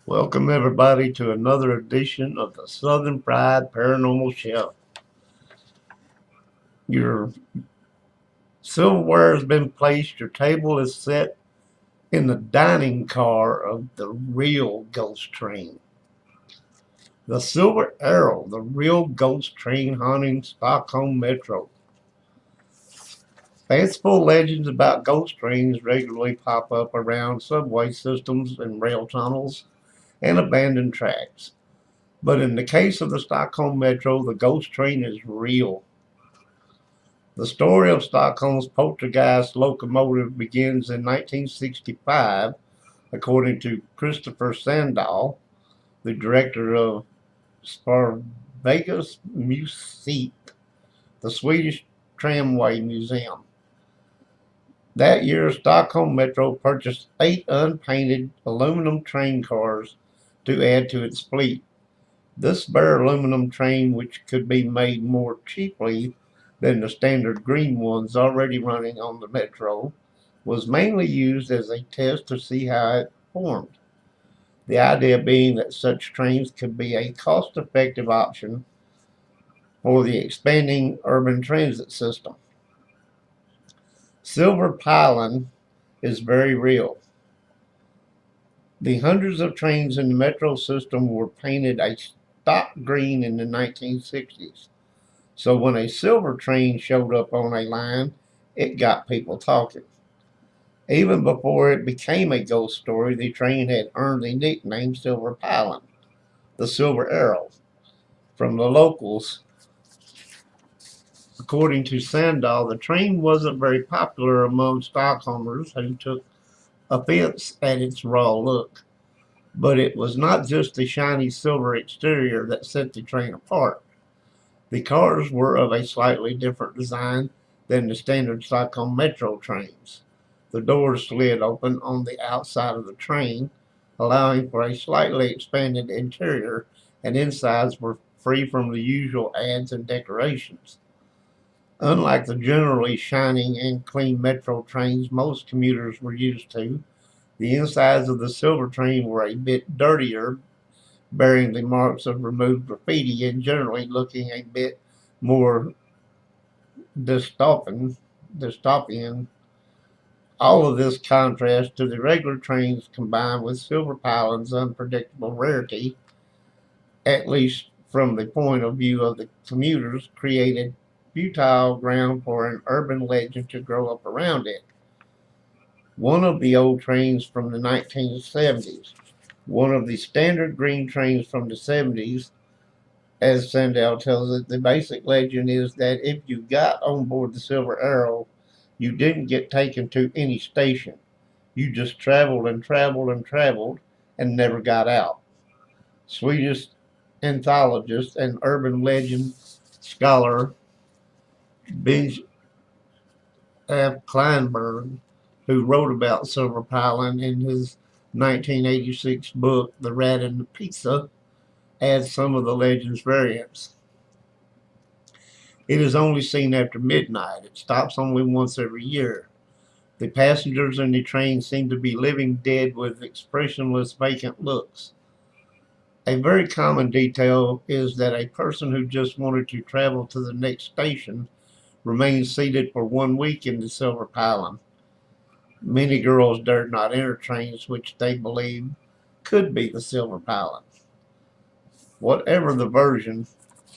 Welcome, everybody, to another edition of the Southern Fried Paranormal Chef. Your silverware has been placed, your table is set in the dining car of the real ghost train. The Silver Arrow, the real ghost train haunting Stockholm Metro. Fanciful legends about ghost trains regularly pop up around subway systems and rail tunnels and abandoned tracks. But in the case of the Stockholm Metro, the ghost train is real. The story of Stockholm's poltergeist locomotive begins in 1965, according to Christopher Sandahl, the director of Sparvegas Museet, the Swedish tramway museum. That year, Stockholm Metro purchased 8 unpainted aluminum train cars to add to its fleet. This bare aluminum train, which could be made more cheaply than the standard green ones already running on the Metro, was mainly used as a test to see how it performed. The idea being that such trains could be a cost effective option for the expanding urban transit system. Silver piling is very real. The hundreds of trains in the Metro system were painted a stock green in the 1960s. So when a silver train showed up on a line, it got people talking. Even before it became a ghost story, the train had earned the nickname Silver Piling, the Silver Arrow, from the locals. According to Sandahl, the train wasn't very popular among Stockholmers who took offense at its raw look. But it was not just the shiny silver exterior that set the train apart. The cars were of a slightly different design than the standard Stockholm Metro trains. The doors slid open on the outside of the train, allowing for a slightly expanded interior, and insides were free from the usual ads and decorations. Unlike the generally shining and clean Metro trains most commuters were used to, the insides of the silver train were a bit dirtier, bearing the marks of removed graffiti and generally looking a bit more dystopian. All of this contrasts to the regular trains combined with Silver Piling's unpredictable rarity, at least from the point of view of the commuters, created fertile ground for an urban legend to grow up around it. One of the old trains from the 1970s, one of the standard green trains from the 70s, as Sandel tells it, the basic legend is that if you got on board the Silver Arrow, you didn't get taken to any station. You just traveled and traveled and traveled and never got out. Swedish anthologist and urban legend scholar Benj F. Kleinberg, who wrote about Silver Piling in his 1986 book, The Rat and the Pizza, adds some of the legend's variants. It is only seen after midnight. It stops only once every year. The passengers in the train seem to be living dead with expressionless, vacant looks. A very common detail is that a person who just wanted to travel to the next station remains seated for 1 week in the Silver Piling. Many girls dared not enter trains which they believed could be the Silver Piling. Whatever the version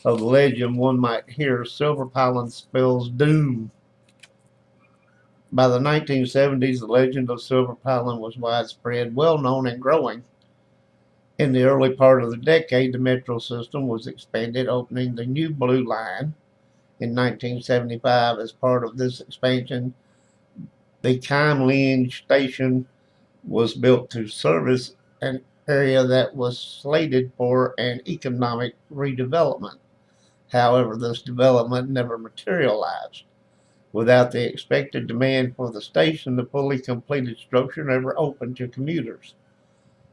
of the legend one might hear, Silver Piling spells doom. By the 1970s, the legend of Silver Piling was widespread, well known, and growing. In the early part of the decade, the metro system was expanded, opening the new Blue Line in 1975. As part of this expansion, the Kaimling station was built to service an area that was slated for an economic redevelopment. However, this development never materialized. Without the expected demand for the station, the fully completed structure never opened to commuters.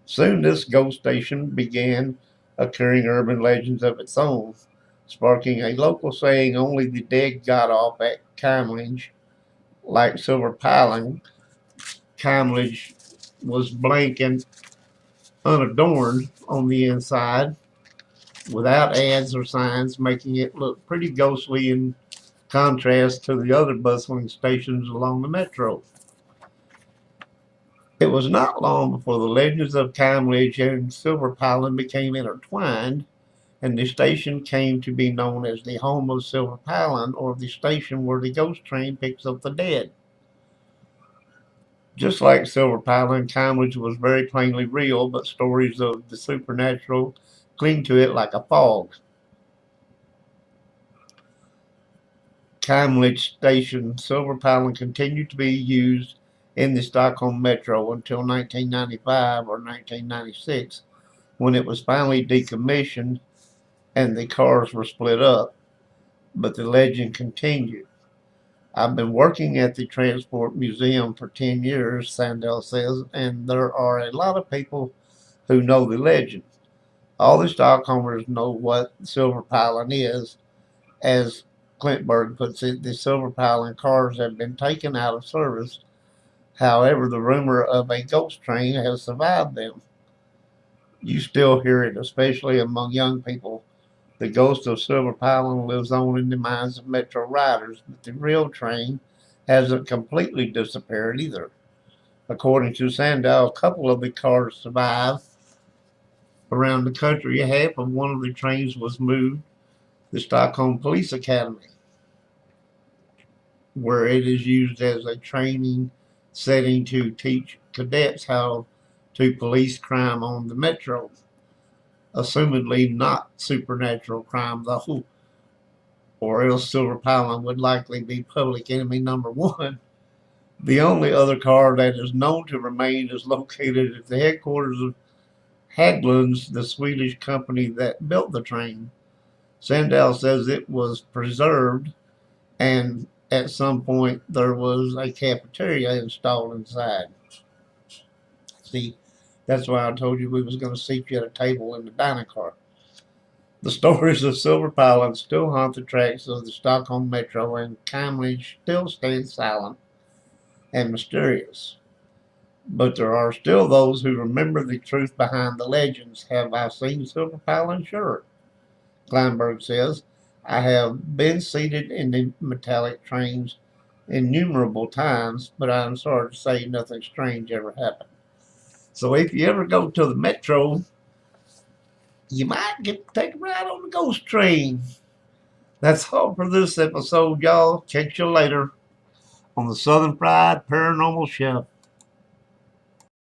Soon this ghost station began occurring urban legends of its own, sparking a local saying only the dead got off at Kaimling. Like Silver Piling, Kaimling was blank and unadorned on the inside, without ads or signs, making it look pretty ghostly in contrast to the other bustling stations along the metro. It was not long before the legends of Kimledge and Silver Piling became intertwined, and the station came to be known as the home of Silver Piling, or the station where the ghost train picks up the dead. Just like Silver Piling, Kimledge was very plainly real, but stories of the supernatural cling to it like a fog. Kimledge Station, Silver Piling continued to be used in the Stockholm Metro until 1995 or 1996, when it was finally decommissioned and the cars were split up. But the legend continued. I've been working at the Transport Museum for 10 years, Sandell says, and there are a lot of people who know the legend. All the Stockholmers know what Silver Piling is. As Klintberg puts it, the Silver Piling cars have been taken out of service. However, the rumor of a ghost train has survived them. You still hear it, especially among young people. The ghost of Silver Piling lives on in the minds of Metro riders, but the real train hasn't completely disappeared either. According to Sandow, a couple of the cars survived around the country. Half of one of the trains was moved to the Stockholm Police Academy, where it is used as a training setting to teach cadets how to police crime on the metro. Assumedly not supernatural crime, though, or else Silver Piling would likely be public enemy number one. The only other car that is known to remain is located at the headquarters of Haglunds, the Swedish company that built the train. Sandow says it was preserved, and at some point there was a cafeteria installed inside. See, that's why I told you we was going to seat you at a table in the dining car. The stories of Silver Piling still haunt the tracks of the Stockholm Metro, and Kimledge still stands silent and mysterious. But there are still those who remember the truth behind the legends. Have I seen Silver Piling? Sure. Kleinberg says, I have been seated in the metallic trains innumerable times, but I'm sorry to say nothing strange ever happened. So if you ever go to the metro, you might get to take a ride on the ghost train. That's all for this episode, y'all. Catch you later on the Southern Fried Paranormal Chef.